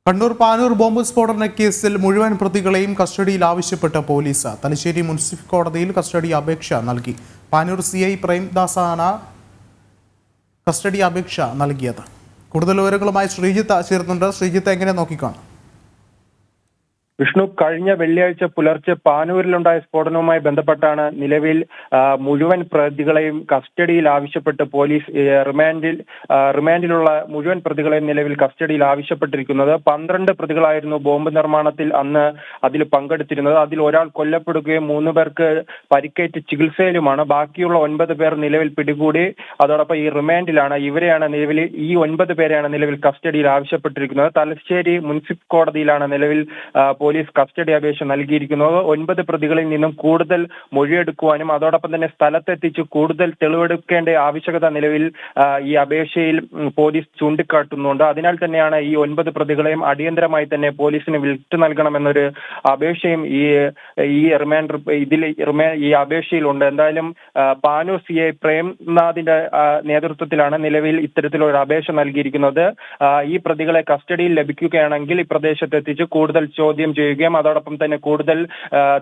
Kannur Panoor bomb സ്ഫോടന കേസിൽ മുഴുവൻ പ്രതികളെയും കസ്റ്റഡിയിൽ ആവശ്യപ്പെട്ട പോലീസ് തലശ്ശേരി മുനിസിപ്പൽ കോടതിയിൽ കസ്റ്റഡി അപേക്ഷ നൽകി. പാനൂർ CI പ്രേംദാസാണ് കസ്റ്റഡി അപേക്ഷ നൽകിയത്. കൂടുതൽ വിവരങ്ങളുമായി ശ്രീജിത്ത് ചേർന്നുണ്ട്. ശ്രീജിത്ത്, എങ്ങനെ നോക്കിക്കാണും? വിഷ്ണു, കഴിഞ്ഞ വെള്ളിയാഴ്ച പുലർച്ചെ പാനൂരിലുണ്ടായ സ്ഫോടനവുമായി ബന്ധപ്പെട്ടാണ് നിലവിൽ മുഴുവൻ പ്രതികളെയും കസ്റ്റഡിയിൽ ആവശ്യപ്പെട്ട് പോലീസ് റിമാൻഡിലുള്ള മുഴുവൻ പ്രതികളെയും നിലവിൽ കസ്റ്റഡിയിൽ ആവശ്യപ്പെട്ടിരിക്കുന്നത്. 12 പ്രതികളായിരുന്നു ബോംബ് നിർമ്മാണത്തിൽ അന്ന് അതിൽ പങ്കെടുത്തിരുന്നത്. അതിൽ ഒരാൾ കൊല്ലപ്പെടുകയും 3 പേർക്ക് പരിക്കേറ്റ് ചികിത്സയിലുമാണ്. ബാക്കിയുള്ള 9 പേർ നിലവിൽ പിടികൂടി. അതോടൊപ്പം ഈ റിമാൻഡിലാണ്. ഇവരെയാണ് നിലവിൽ ഈ 9 പേരെയാണ് നിലവിൽ കസ്റ്റഡിയിൽ ആവശ്യപ്പെട്ടിരിക്കുന്നത്. തലശ്ശേരി മുനിസിപ്പൽ കോടതിയിലാണ് നിലവിൽ പോലീസ് കസ്റ്റഡി അപേക്ഷ നൽകിയിരിക്കുന്നത്. 9 പ്രതികളിൽ നിന്നും കൂടുതൽ മൊഴിയെടുക്കുവാനും അതോടൊപ്പം തന്നെ സ്ഥലത്തെത്തിച്ച് കൂടുതൽ തെളിവെടുക്കേണ്ട ആവശ്യകത നിലവിൽ ഈ അപേക്ഷയിൽ പോലീസ് ചൂണ്ടിക്കാട്ടുന്നുണ്ട്. അതിനാൽ തന്നെയാണ് ഈ 9 പ്രതികളെയും അടിയന്തരമായി തന്നെ പോലീസിന് വിട്ടു നൽകണമെന്നൊരു അപേക്ഷയും ഈ അപേക്ഷയിലുണ്ട്. എന്തായാലും പാനൂർ CI പ്രേംനാഥിന്റെ നേതൃത്വത്തിലാണ് നിലവിൽ ഇത്തരത്തിലൊരു അപേക്ഷ നൽകിയിരിക്കുന്നത്. ഈ പ്രതികളെ കസ്റ്റഡിയിൽ ലഭിക്കുകയാണെങ്കിൽ ഈ പ്രദേശത്തെത്തിച്ച് കൂടുതൽ ചോദ്യം ചെയ്യുകയും അതോടൊപ്പം തന്നെ കൂടുതൽ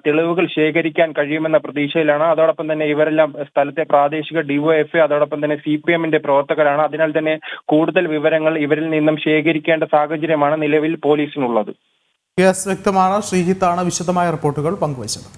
തെളിവുകൾ ശേഖരിക്കാൻ കഴിയുമെന്ന പ്രതീക്ഷയിലാണ്. അതോടൊപ്പം തന്നെ ഇവരെല്ലാം സ്ഥലത്തെ പ്രാദേശിക DYFI അതോടൊപ്പം തന്നെ CPMന്റെ പ്രവർത്തകരാണ്. അതിനാൽ തന്നെ കൂടുതൽ വിവരങ്ങൾ ഇവരിൽ നിന്നും ശേഖരിക്കേണ്ട സാഹചര്യമാണ് നിലവിൽ പോലീസിനുള്ളത്. വ്യക്തമാണ്. ശ്രീജിത്താണ് വിശദമായ റിപ്പോർട്ടുകൾ പങ്കുവച്ചത്.